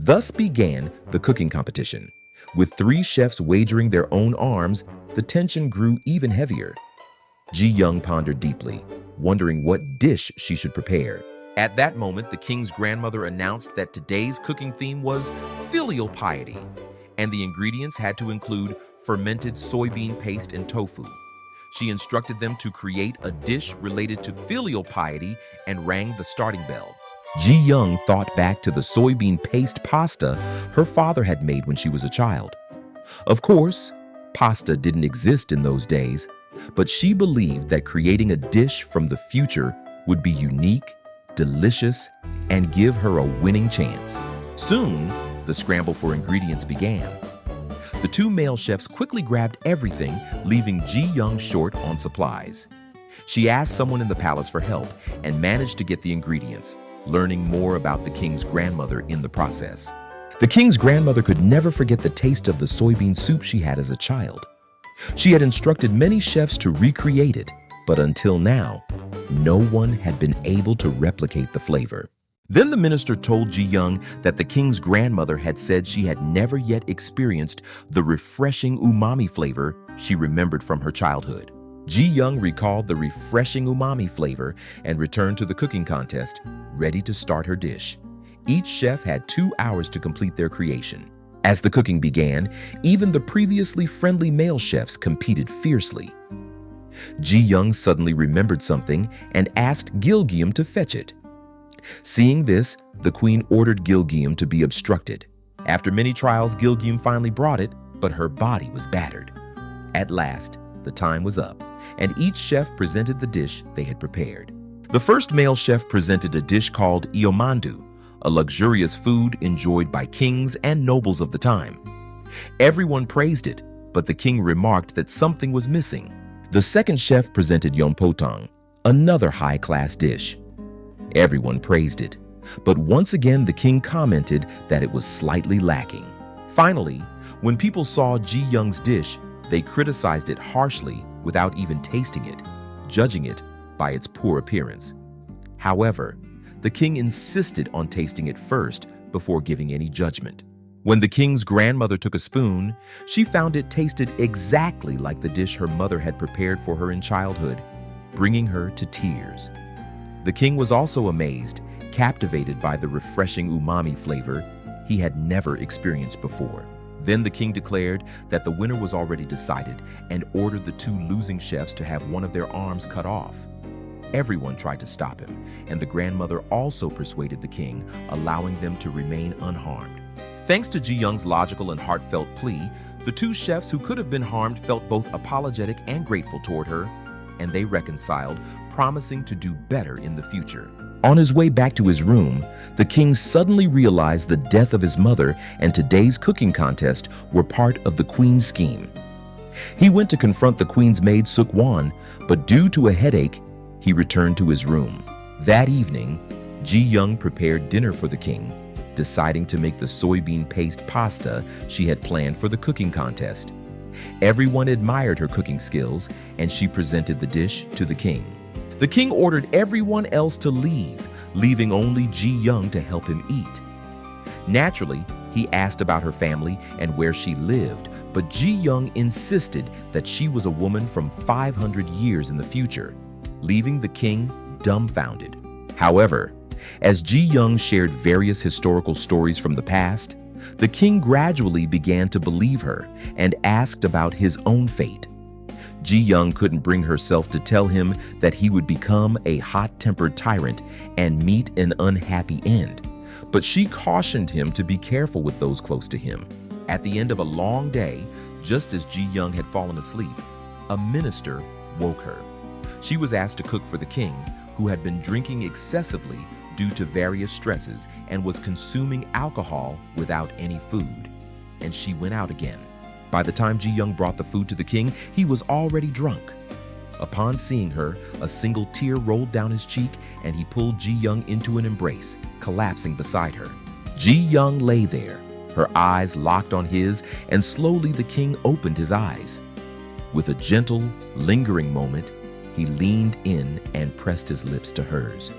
Thus began the cooking competition. With 3 chefs wagering their own arms, the tension grew even heavier. Ji Young pondered deeply, wondering what dish she should prepare. At that moment, the king's grandmother announced that today's cooking theme was filial piety, and the ingredients had to include fermented soybean paste and tofu. She instructed them to create a dish related to filial piety and rang the starting bell. Ji Young thought back to the soybean paste pasta her father had made when she was a child. Of course, pasta didn't exist in those days, but she believed that creating a dish from the future would be unique, delicious, and give her a winning chance. Soon, the scramble for ingredients began. The 2 male chefs quickly grabbed everything, leaving Ji Young short on supplies. She asked someone in the palace for help and managed to get the ingredients, learning more about the king's grandmother in the process. The king's grandmother could never forget the taste of the soybean soup she had as a child. She had instructed many chefs to recreate it, but until now, no one had been able to replicate the flavor. Then the minister told Ji Young that the king's grandmother had said she had never yet experienced the refreshing umami flavor she remembered from her childhood. Ji Young recalled the refreshing umami flavor and returned to the cooking contest, ready to start her dish. Each chef had 2 hours to complete their creation. As the cooking began, even the previously friendly male chefs competed fiercely. Ji Young suddenly remembered something and asked Gilgium to fetch it. Seeing this, the queen ordered Gilgium to be obstructed. After many trials, Gilgium finally brought it, but her body was battered. At last, the time was up, and each chef presented the dish they had prepared. The first male chef presented a dish called iomandu, a luxurious food enjoyed by kings and nobles of the time. Everyone praised it, but the king remarked that something was missing. The second chef presented yompotong, another high-class dish. Everyone praised it, but once again the king commented that it was slightly lacking. Finally, when people saw Ji Young's dish, they criticized it harshly without even tasting it, judging it by its poor appearance. However, the king insisted on tasting it first before giving any judgment. When the king's grandmother took a spoon, she found it tasted exactly like the dish her mother had prepared for her in childhood, bringing her to tears. The king was also amazed, captivated by the refreshing umami flavor he had never experienced before. Then the king declared that the winner was already decided and ordered the 2 losing chefs to have one of their arms cut off. Everyone tried to stop him, and the grandmother also persuaded the king, allowing them to remain unharmed. Thanks to Ji Young's logical and heartfelt plea, the 2 chefs who could have been harmed felt both apologetic and grateful toward her, and they reconciled, promising to do better in the future. On his way back to his room, the king suddenly realized the death of his mother and today's cooking contest were part of the queen's scheme. He went to confront the queen's maid Sukwan, but due to a headache, he returned to his room. That evening, Ji Young prepared dinner for the king, deciding to make the soybean paste pasta she had planned for the cooking contest. Everyone admired her cooking skills, and she presented the dish to the king. The king ordered everyone else to leave, leaving only Ji Young to help him eat. Naturally, he asked about her family and where she lived, but Ji Young insisted that she was a woman from 500 years in the future, leaving the king dumbfounded. However, as Ji Young shared various historical stories from the past, the king gradually began to believe her and asked about his own fate. Ji Young couldn't bring herself to tell him that he would become a hot-tempered tyrant and meet an unhappy end, but she cautioned him to be careful with those close to him. At the end of a long day, just as Ji Young had fallen asleep, a minister woke her. She was asked to cook for the king, who had been drinking excessively due to various stresses and was consuming alcohol without any food. And she went out again. By the time Ji Young brought the food to the king, he was already drunk. Upon seeing her, a single tear rolled down his cheek, and he pulled Ji Young into an embrace, collapsing beside her. Ji Young lay there, her eyes locked on his, and slowly the king opened his eyes. With a gentle, lingering moment, he leaned in and pressed his lips to hers.